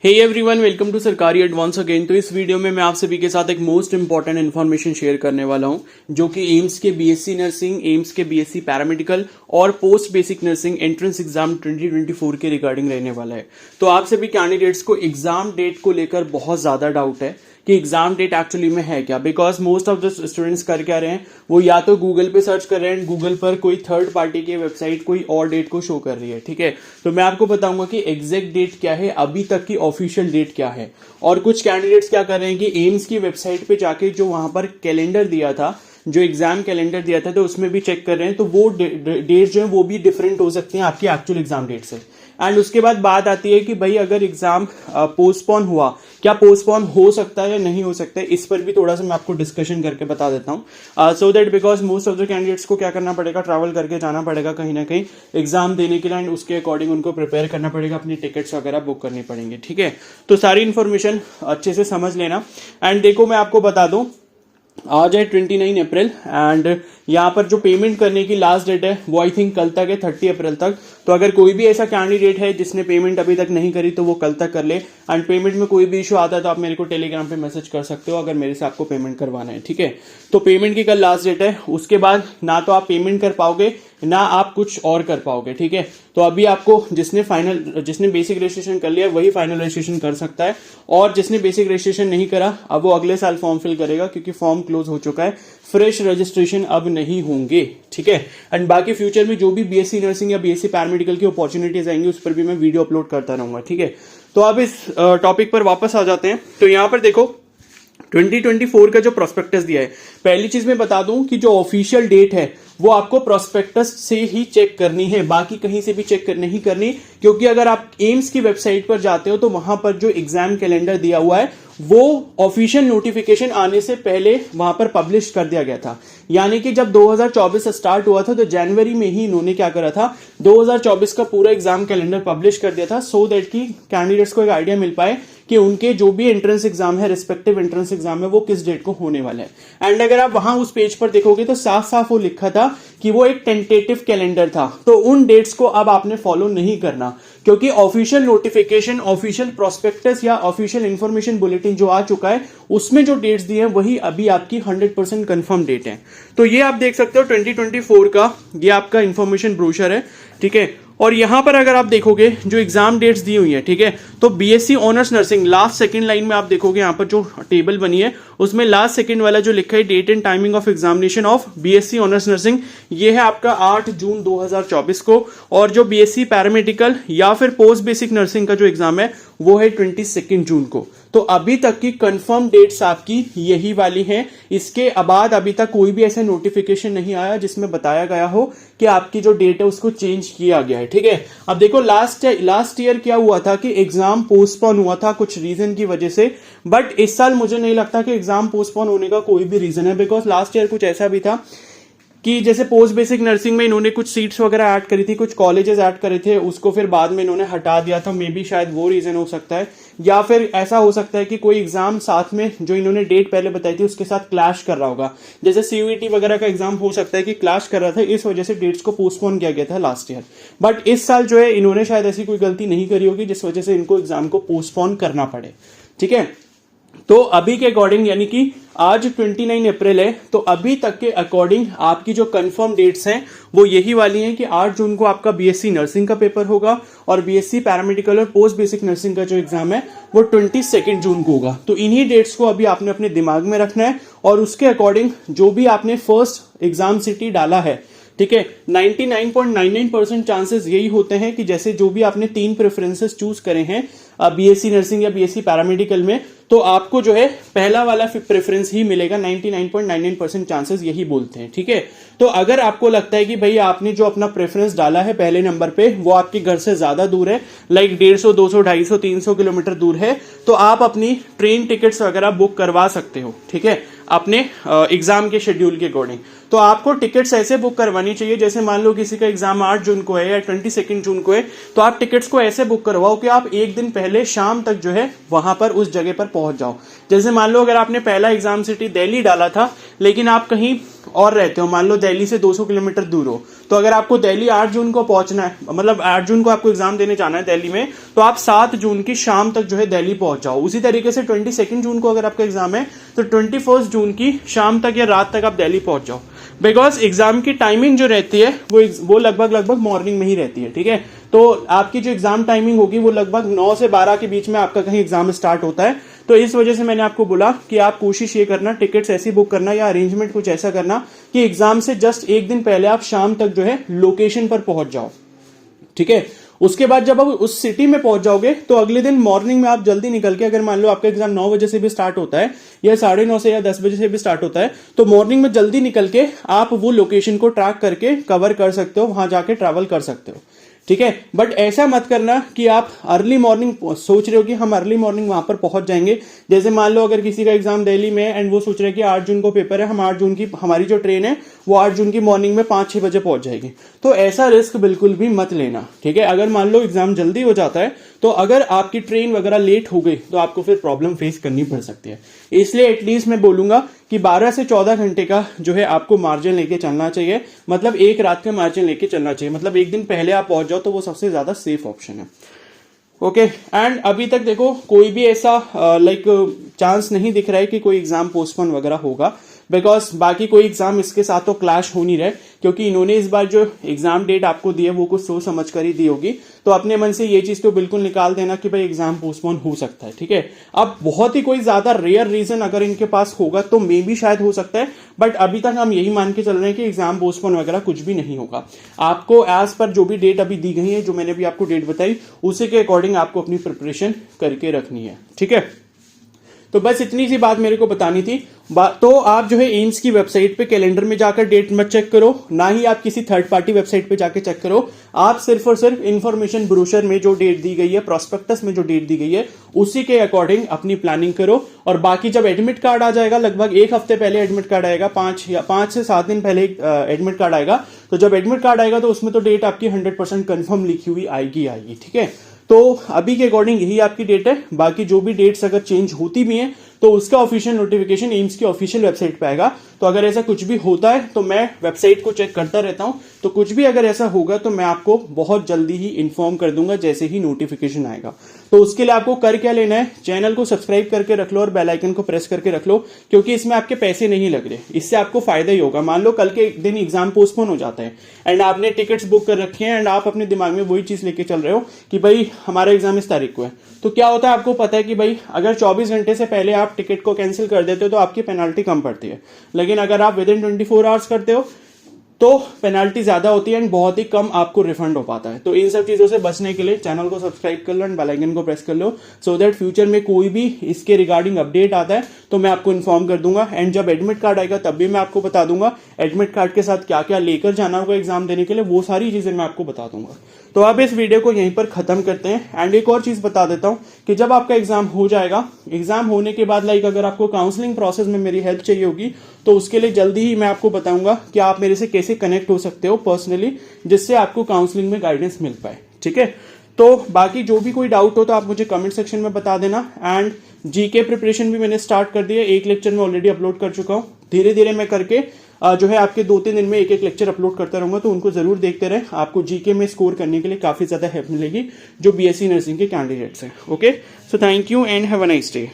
Hey everyone, welcome to सरकारी advance again. तो इस वीडियो में मैं आप सभी के साथ एक मोस्ट इंपॉर्टेंट इन्फॉर्मेशन शेयर करने वाला हूं जो कि एम्स के बीएससी नर्सिंग, एम्स के बीएससी पैरामेडिकल और post basic nursing entrance exam 2024 के रिगार्डिंग रहने वाला है। तो आप सभी कैंडिडेट्स को एग्जाम डेट को लेकर बहुत ज्यादा डाउट है कि एग्जाम डेट एक्चुअली में है क्या, because most of the students कर क्या रहे हैं, वो या तो गूगल पे सर्च कर रहे हैं, गूगल पर कोई थर्ड पार्टी की वेबसाइट कोई और डेट को शो कर रही है। ठीक है, तो मैं आपको बताऊंगा कि एग्जैक्ट डेट क्या है, अभी तक की ऑफिशियल डेट क्या है। और कुछ कैंडिडेट्स क्या कर रहे हैं कि एम्स की वेबसाइट पे जाके जो वहां पर कैलेंडर दिया था, जो एग्जाम कैलेंडर दिया था, तो उसमें भी चेक कर रहे हैं, तो वो डेट जो है वो भी डिफरेंट हो सकती हैं आपकी एक्चुअल एग्जाम डेट से। एंड उसके बाद बात आती है कि भाई अगर एग्जाम पोस्टपोन हुआ, क्या पोस्टपोन हो सकता है या नहीं हो सकता है, इस पर भी थोड़ा सा मैं आपको डिस्कशन करके बता देता हूं, so that because most of the candidates को क्या करना पड़ेगा, ट्रैवल करके जाना पड़ेगा कहीं ना कहीं एग्जाम देने के लिए, एंड उसके अकॉर्डिंग उनको प्रिपेयर करना पड़ेगा, अपनी टिकट्स वगैरह बुक करनी पड़ेंगे। ठीक है, तो सारी इन्फॉर्मेशन अच्छे से समझ लेना। एंड देखो, मैं आपको बता दूं, आज है 29 अप्रैल एंड यहाँ पर जो पेमेंट करने की लास्ट डेट है वो आई थिंक कल तक है, 30 अप्रैल तक। तो अगर कोई भी ऐसा कैंडिडेट है जिसने पेमेंट अभी तक नहीं करी तो वो कल तक कर ले। एंड पेमेंट में कोई भी इशू आता है तो आप मेरे को टेलीग्राम पे मैसेज कर सकते हो अगर मेरे से आपको पेमेंट करवाना है। ठीक है, तो पेमेंट की कल लास्ट डेट है, उसके बाद ना तो आप पेमेंट कर पाओगे ना आप कुछ और कर पाओगे। ठीक है, तो अभी आपको जिसने बेसिक रजिस्ट्रेशन कर लिया वही फाइनल रजिस्ट्रेशन कर सकता है, और जिसने बेसिक रजिस्ट्रेशन नहीं करा अब वो अगले साल फॉर्म फिल करेगा क्योंकि फॉर्म क्लोज हो चुका है, फ्रेश रजिस्ट्रेशन अब नहीं होंगे। ठीक है, एंड बाकी फ्यूचर में जो भी बीएससी नर्सिंग या बीएससी पैरामेडिकल की अपॉर्चुनिटीज आएंगी उस पर भी मैं वीडियो अपलोड करता रहूंगा। ठीक है, तो अब इस टॉपिक पर वापस आ जाते हैं। तो यहां पर देखो 2024 का जो प्रोस्पेक्टस दिया है, पहली चीज मैं बता दूं कि जो ऑफिशियल डेट है वो आपको प्रोस्पेक्टस से ही चेक करनी है, बाकी कहीं से भी चेक नहीं करनी, क्योंकि अगर आप एम्स की वेबसाइट पर जाते हो तो वहां पर जो एग्जाम कैलेंडर दिया हुआ है वो ऑफिशियल नोटिफिकेशन आने से पहले वहां पर पब्लिश कर दिया गया था। यानी कि जब 2024 स्टार्ट हुआ था तो जनवरी में ही इन्होंने क्या करा था, 2024 का पूरा एग्जाम कैलेंडर पब्लिश कर दिया था, सो दैट कि कैंडिडेट्स को एक आइडिया मिल पाए कि उनके जो भी एंट्रेंस एग्जाम है, रिस्पेक्टिव एंट्रेंस एग्जाम है, वो किस डेट को होने वाला है। एंड अगर आप वहां उस पेज पर देखोगे तो साफ साफ वो लिखा था कि वो एक टेंटेटिव कैलेंडर था, तो उन डेट्स को अब आपने फॉलो नहीं करना, क्योंकि ऑफिशियल नोटिफिकेशन, ऑफिशियल प्रोस्पेक्टस या ऑफिशियल इंफॉर्मेशन बुलेटिन जो आ चुका है उसमें जो डेट्स दिए हैं वही अभी आपकी 100% कंफर्म डेट है। तो ये आप देख सकते हो 2024 का ये आपका इंफॉर्मेशन ब्रोशर है। ठीक है, और यहां पर अगर आप देखोगे जो एग्जाम डेट्स दी हुई है, ठीक है, तो BSc honours nursing last second line में आप देखोगे यहां पर जो टेबल बनी है उसमें लास्ट सेकंड वाला जो लिखा है date and timing of examination of BSc honours nursing, ये है आपका 8 जून 2024 को, और जो बीएससी पैरामेडिकल या फिर पोस्ट बेसिक नर्सिंग का जो एग्जाम है वो है 22 जून को। तो अभी तक की कंफर्म डेट्स आपकी यही वाली हैं। इसके बाद अभी तक कोई भी ऐसा नोटिफिकेशन नहीं आया जिसमें बताया गया हो कि आपकी जो डेट है उसको चेंज किया गया है। ठीक है, अब देखो लास्ट ईयर क्या हुआ था कि एग्जाम पोस्टपोन हुआ था कुछ रीजन की वजह से, बट इस साल मुझे नहीं लगता कि एग्जाम पोस्टपोन होने का कोई भी रीजन है, बिकॉज लास्ट ईयर कुछ ऐसा भी था कि जैसे पोस्ट बेसिक नर्सिंग में इन्होंने कुछ सीट्स वगैरह ऐड करी थी, कुछ कॉलेजेस ऐड करे थे, उसको फिर बाद में इन्होंने हटा दिया था, मे बी शायद वो रीजन हो सकता है, या फिर ऐसा हो सकता है कि कोई एग्जाम साथ में जो इन्होंने डेट पहले बताई थी उसके साथ क्लैश कर रहा होगा, जैसे सीयूईटी वगैरह का एग्जाम हो सकता है कि क्लैश कर रहा था, इस वजह से डेट्स को पोस्टपोन किया गया था लास्ट ईयर। बट इस साल जो है इन्होंने शायद ऐसी कोई गलती नहीं करी होगी जिस वजह से इनको एग्जाम को पोस्टपोन करना पड़े। ठीक है, तो अभी के अकॉर्डिंग, यानी कि आज 29 अप्रैल है, तो अभी तक के अकॉर्डिंग आपकी जो कंफर्म डेट्स हैं वो यही वाली हैं कि 8 जून को आपका बीएससी नर्सिंग का पेपर होगा और बीएससी पैरामेडिकल और पोस्ट बेसिक नर्सिंग का जो एग्जाम है वो 22 जून को होगा। तो इन्हीं डेट्स को अभी आपने अपने दिमाग में रखना है, और उसके अकॉर्डिंग जो भी आपने फर्स्ट एग्जाम सिटी डाला है, ठीक है, 99.99% चांसेस यही होते हैं कि जैसे जो भी आपने 3 प्रेफरेंसेस चूज करे हैं बीएससी नर्सिंग या बीएससी पैरामेडिकल में, तो आपको जो है पहला वाला प्रेफरेंस ही मिलेगा। 99.99% चांसेस यही बोलते हैं। ठीक है, तो अगर आपको लगता है कि भाई आपने जो अपना प्रेफरेंस डाला है पहले नंबर पे वो आपके घर से ज्यादा दूर है, लाइक 150, 200, 250, 300 किलोमीटर दूर है, तो आप अपनी ट्रेन टिकट्स वगैरह बुक करवा सकते हो। ठीक है, अपने एग्जाम के शेड्यूल के अकॉर्डिंग। तो आपको टिकट्स ऐसे बुक करवानी चाहिए, जैसे मान लो किसी का एग्जाम 8 जून को है या 22 जून को है, तो आप टिकट्स को ऐसे बुक करवाओ कि आप एक दिन पहले शाम तक जो है वहां पर उस जगह पर पहुंच जाओ। जैसे मान लो अगर आपने पहला एग्जाम सिटी दिल्ली डाला था, लेकिन आप कहीं और रहते हो, मान लो दिल्ली से 200 किलोमीटर दूर हो, तो अगर आपको दिल्ली 8 जून को पहुंचना है, मतलब 8 जून को आपको एग्जाम देने जाना है दिल्ली में, तो आप 7 जून की शाम तक जो है दिल्ली पहुंच जाओ। उसी तरीके से 22 जून को अगर आपका एग्जाम है तो 21 जून की शाम तक या रात तक आप दिल्ली पहुंच जाओ। बिकॉज एग्जाम की टाइमिंग जो रहती है वो लगभग मॉर्निंग में ही रहती है, ठीक है। तो आपकी जो एग्जाम टाइमिंग होगी वो लगभग 9 से 12 के बीच में आपका कहीं एग्जाम स्टार्ट होता है। तो इस वजह से मैंने आपको बोला कि आप कोशिश ये करना, टिकट्स ऐसी बुक करना या अरेंजमेंट कुछ ऐसा करना कि एग्जाम से जस्ट एक दिन पहले आप शाम तक जो है लोकेशन पर पहुंच जाओ, ठीक है। उसके बाद जब आप उस सिटी में पहुंच जाओगे तो अगले दिन मॉर्निंग में आप जल्दी निकल के, अगर मान लो आपका एग्जाम 9 बजे से भी स्टार्ट होता है या 9:30 से या 10 बजे से भी स्टार्ट होता है, तो मॉर्निंग में जल्दी निकल के आप वो लोकेशन को ट्रैक करके कवर कर सकते हो, वहां जाके ट्रैवल कर सकते हो, ठीक है। बट ऐसा मत करना कि आप अर्ली मॉर्निंग सोच रहे हो कि हम अर्ली मॉर्निंग वहां पर पहुंच जाएंगे। जैसे मान लो अगर किसी का एग्जाम दिल्ली में एंड वो सोच रहे हैं कि 8 जून को पेपर है, हम 8 जून की हमारी जो ट्रेन है वो 8 जून की मॉर्निंग में 5-6 बजे पहुंच जाएगी, तो ऐसा रिस्क बिल्कुल भी मत लेना, ठीक है। अगर मान लो एग्जाम जल्दी हो जाता है तो अगर आपकी ट्रेन वगैरह लेट हो गई तो आपको फिर प्रॉब्लम फेस करनी पड़ सकती है। इसलिए एटलीस्ट मैं बोलूंगा कि 12 से 14 घंटे का जो है आपको मार्जिन लेके चलना चाहिए, मतलब एक रात का मार्जिन लेके चलना चाहिए, मतलब एक दिन पहले आप पहुंच जाओ तो वो सबसे ज्यादा सेफ ऑप्शन है। ओके, एंड अभी तक देखो कोई भी ऐसा चांस नहीं दिख रहा है कि कोई एग्जाम पोस्टपोन वगैरह होगा, बिकॉज बाकी कोई एग्जाम इसके साथ तो क्लैश हो नहीं रहे, क्योंकि इन्होंने इस बार जो एग्जाम डेट आपको दी है वो कुछ सोच समझ कर ही दी होगी। तो अपने मन से ये चीज तो बिल्कुल निकाल देना कि भाई एग्जाम पोस्टपोन हो सकता है, ठीक है। अब बहुत ही कोई ज्यादा रेयर रीजन अगर इनके पास होगा तो मे भी शायद हो सकता है, बट अभी तक हम यही मान के चल रहे हैं कि एग्जाम पोस्टपोन वगैरह कुछ भी नहीं होगा। आपको एज पर जो भी डेट अभी दी गई है, जो मैंने भी आपको डेट बताई, उसी के अकॉर्डिंग आपको अपनी प्रिपरेशन करके रखनी है, ठीक है। तो बस इतनी सी बात मेरे को बतानी थी। तो आप जो है एम्स की वेबसाइट पे कैलेंडर में जाकर डेट मत चेक करो, ना ही आप किसी थर्ड पार्टी वेबसाइट पे जाकर चेक करो। आप सिर्फ और सिर्फ इंफॉर्मेशन ब्रोशर में जो डेट दी गई है, प्रोस्पेक्टस में जो डेट दी गई है, उसी के अकॉर्डिंग अपनी प्लानिंग करो। और बाकी जब एडमिट कार्ड आ जाएगा, लगभग एक हफ्ते पहले एडमिट कार्ड आएगा, 5 से 7 दिन पहले एडमिट कार्ड आएगा, तो जब एडमिट कार्ड आएगा तो उसमें तो डेट आपकी 100% कंफर्म लिखी हुई आएगी, ठीक है। तो अभी के अकॉर्डिंग यही आपकी डेट है। बाकी जो भी डेट्स अगर चेंज होती भी हैं तो उसका ऑफिशियल नोटिफिकेशन एम्स की ऑफिशियल वेबसाइट पे आएगा। तो अगर ऐसा कुछ भी होता है तो मैं वेबसाइट को चेक करता रहता हूं, तो कुछ भी अगर ऐसा होगा तो मैं आपको बहुत जल्दी ही इन्फॉर्म कर दूंगा जैसे ही नोटिफिकेशन आएगा। तो उसके लिए आपको कर क्या लेना है, चैनल को सब्सक्राइब करके रख लो और बेल आइकन को प्रेस करके रख लो, क्योंकि इसमें आपके पैसे नहीं लग रहे, इससे आपको फायदा ही होगा। मान लो कल के दिन एग्जाम पोस्टपोन हो जाता है एंड आपने टिकट्स बुक कर रखी है एंड आप अपने दिमाग में वही चीज लेके चल रहे हो कि भाई हमारा एग्जाम इस तारीख को है, तो क्या होता है आपको पता है कि भाई अगर 24 घंटे से पहले आप टिकट को कैंसिल कर देते हो तो आपकी पेनाल्टी कम पड़ती है, लेकिन अगर आप विद इन 24 आवर्स करते हो तो पेनाल्टी ज्यादा होती है एंड बहुत ही कम आपको रिफंड हो पाता है। तो इन सब चीजों से बचने के लिए चैनल को सब्सक्राइब कर लो एंड बेल आइकन को प्रेस कर लो, सो दैट फ्यूचर में कोई भी इसके रिगार्डिंग अपडेट आता है तो मैं आपको इन्फॉर्म कर दूंगा। एंड जब एडमिट कार्ड आएगा तब भी मैं आपको बता दूंगा एडमिट कार्ड के साथ क्या क्या लेकर जाना होगा एग्जाम देने के लिए, वो सारी चीजें मैं आपको बता दूंगा। तो अब इस वीडियो को यहीं पर खत्म करते हैं। एंड एक और चीज बता देता हूं कि जब आपका एग्जाम हो जाएगा, एग्जाम होने के बाद अगर आपको काउंसलिंग प्रोसेस में मेरी हेल्प चाहिए होगी तो उसके लिए जल्दी ही मैं आपको बताऊंगा कि आप मेरे से कैसे कनेक्ट हो सकते हो पर्सनली, जिससे आपको काउंसलिंग में गाइडेंस मिल पाए, ठीक है। तो बाकी जो भी कोई डाउट हो तो आप मुझे कमेंट सेक्शन में बता देना। एंड जीके प्रिपरेशन भी मैंने स्टार्ट कर दिया, एक लेक्चर में ऑलरेडी अपलोड कर चुका हूं। धीरे धीरे मैं करके जो है आपके 2-3 दिन में एक लेक्चर अपलोड करता रहूंगा, तो उनको जरूर देखते रहे। आपको जीके में स्कोर करने के लिए काफी ज्यादा हेल्प मिलेगी जो बीएससी नर्सिंग के कैंडिडेट्स हैं। Okay, so thank you and have a nice day.